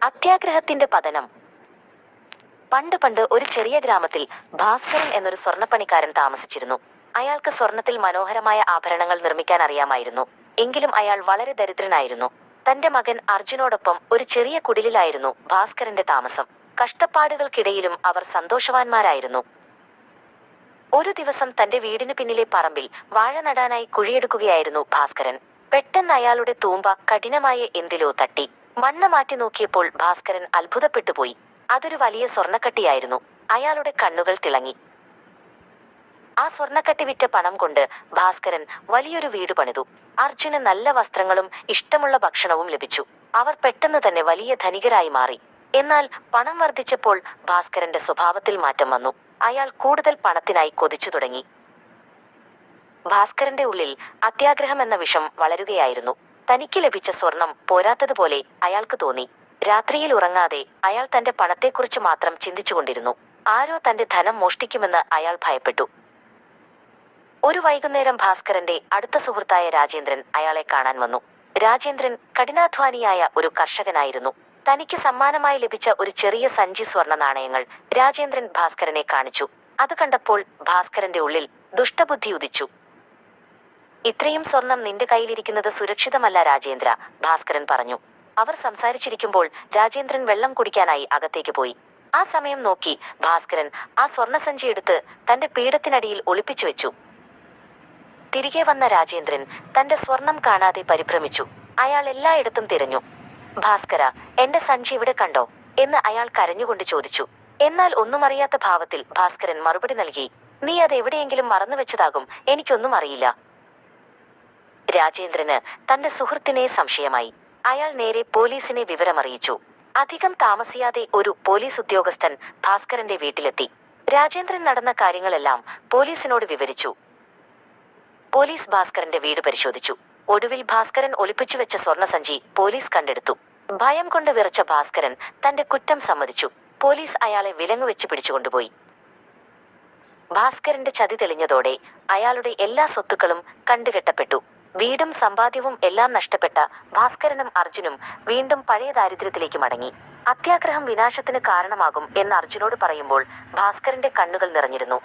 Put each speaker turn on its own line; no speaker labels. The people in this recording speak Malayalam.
അത്യാഗ്രഹത്തിന്റെ പതനം. പണ്ട് ഒരു ചെറിയ ഗ്രാമത്തിൽ ഭാസ്കരൻ എന്നൊരു സ്വർണ്ണപ്പണിക്കാരൻ താമസിച്ചിരുന്നു. അയാൾക്ക് സ്വർണത്തിൽ മനോഹരമായ ആഭരണങ്ങൾ നിർമ്മിക്കാൻ അറിയാമായിരുന്നു. എങ്കിലും അയാൾ വളരെ ദരിദ്രനായിരുന്നു. തന്റെ മകൻ അർജുനോടൊപ്പം ഒരു ചെറിയ കുടിലിലായിരുന്നു ഭാസ്കരന്റെ താമസം. കഷ്ടപ്പാടുകൾക്കിടയിലും അവർ സന്തോഷവാന്മാരായിരുന്നു. ഒരു ദിവസം തന്റെ വീടിനു പിന്നിലെ പറമ്പിൽ വാഴ നടാനായി കുഴിയെടുക്കുകയായിരുന്നു ഭാസ്കരൻ. പെട്ടെന്ന് അയാളുടെ തൂമ്പ കഠിനമായ എന്തിലോ തട്ടി. മണ്ണ് മാറ്റി നോക്കിയപ്പോൾ ഭാസ്കരൻ അത്ഭുതപ്പെട്ടുപോയി. അതൊരു വലിയ സ്വർണ്ണക്കട്ടിയായിരുന്നു. അയാളുടെ കണ്ണുകൾ തിളങ്ങി. ആ സ്വർണ്ണക്കട്ടി വിറ്റ പണം കൊണ്ട് ഭാസ്കരൻ വലിയൊരു വീട് പണിതു. അർജുന് നല്ല വസ്ത്രങ്ങളും ഇഷ്ടമുള്ള ഭക്ഷണവും ലഭിച്ചു. അവർ പെട്ടെന്ന് തന്നെ വലിയ ധനികരായി മാറി. എന്നാൽ പണം വർദ്ധിച്ചപ്പോൾ ഭാസ്കരന്റെ സ്വഭാവത്തിൽ മാറ്റം വന്നു. അയാൾ കൂടുതൽ പണത്തിനായി കൊതിച്ചു തുടങ്ങി. ഭാസ്കരന്റെ ഉള്ളിൽ അത്യാഗ്രഹം എന്ന വിഷം വളരുകയായിരുന്നു. തനിക്ക് ലഭിച്ച സ്വർണം പോരാത്തതുപോലെ അയാൾക്ക് തോന്നി. രാത്രിയിൽ ഉറങ്ങാതെ അയാൾ തന്റെ പണത്തെക്കുറിച്ച് മാത്രം ചിന്തിച്ചുകൊണ്ടിരുന്നു. ആരോ തന്റെ ധനം മോഷ്ടിക്കുമെന്ന് അയാൾ ഭയപ്പെട്ടു. ഒരു വൈകുന്നേരം ഭാസ്കരന്റെ അടുത്ത സുഹൃത്തായ രാജേന്ദ്രൻ അയാളെ കാണാൻ വന്നു. രാജേന്ദ്രൻ കഠിനാധ്വാനിയായ ഒരു കർഷകനായിരുന്നു. തനിക്ക് സമ്മാനമായി ലഭിച്ച ഒരു ചെറിയ സഞ്ചി സ്വർണ്ണ നാണയങ്ങൾ രാജേന്ദ്രൻ ഭാസ്കരനെ കാണിച്ചു. അത് കണ്ടപ്പോൾ ഭാസ്കരന്റെ ഉള്ളിൽ ദുഷ്ടബുദ്ധി ഉദിച്ചു. ഇത്രയും സ്വർണം നിന്റെ കയ്യിലിരിക്കുന്നത് സുരക്ഷിതമല്ല രാജേന്ദ്ര, ഭാസ്കരൻ പറഞ്ഞു. അവർ സംസാരിച്ചിരിക്കുമ്പോൾ രാജേന്ദ്രൻ വെള്ളം കുടിക്കാനായി അകത്തേക്ക് പോയി. ആ സമയം നോക്കി ഭാസ്കരൻ ആ സ്വർണ്ണസഞ്ചി എടുത്ത് തന്റെ പീഠത്തിനടിയിൽ ഒളിപ്പിച്ചു വെച്ചു. തിരികെ വന്ന രാജേന്ദ്രൻ തന്റെ സ്വർണം കാണാതെ പരിഭ്രമിച്ചു. അയാൾ എല്ലായിടത്തും തിരഞ്ഞു. ഭാസ്കര, എന്റെ സഞ്ചി ഇവിടെ കണ്ടോ എന്ന് അയാൾ കരഞ്ഞുകൊണ്ട് ചോദിച്ചു. എന്നാൽ ഒന്നും അറിയാത്ത ഭാവത്തിൽ ഭാസ്കരൻ മറുപടി നൽകി, നീ അത് എവിടെയെങ്കിലും മറന്നുവെച്ചതാകും, എനിക്കൊന്നും അറിയില്ല. രാജേന്ദ്രന് തന്റെ സുഹൃത്തിനെ സംശയമായി. അയാൾ നേരെ പോലീസിനെ വിവരമറിയിച്ചു. അധികം താമസിയാതെ ഒരു പോലീസ് ഉദ്യോഗസ്ഥൻ ഭാസ്കരന്റെ വീട്ടിലെത്തി. രാജേന്ദ്രൻ നടന്ന കാര്യങ്ങളെല്ലാം പോലീസിനോട് വിവരിച്ചു. പോലീസ് ഭാസ്കരന്റെ വീട് പരിശോധിച്ചു. ഒടുവിൽ ഭാസ്കരൻ ഒളിപ്പിച്ചുവെച്ച സ്വർണ്ണസഞ്ചി പോലീസ് കണ്ടെടുത്തു. ഭയം കൊണ്ട് വിറച്ച ഭാസ്കരൻ തന്റെ കുറ്റം സമ്മതിച്ചു. പോലീസ് അയാളെ വിലങ്ങുവെച്ച് പിടിച്ചുകൊണ്ടുപോയി. ഭാസ്കരന്റെ ചതി തെളിഞ്ഞതോടെ അയാളുടെ എല്ലാ സ്വത്തുക്കളും കണ്ടുകെട്ടപ്പെട്ടു. വീടും സമ്പാദ്യവും എല്ലാം നഷ്ടപ്പെട്ട ഭാസ്കരനും അർജുനും വീണ്ടും പഴയ ദാരിദ്ര്യത്തിലേക്ക് മടങ്ങി. അത്യാഗ്രഹം വിനാശത്തിന് കാരണമാകും എന്ന് അർജുനോട് പറയുമ്പോൾ ഭാസ്കരന്റെ കണ്ണുകൾ നിറഞ്ഞിരുന്നു.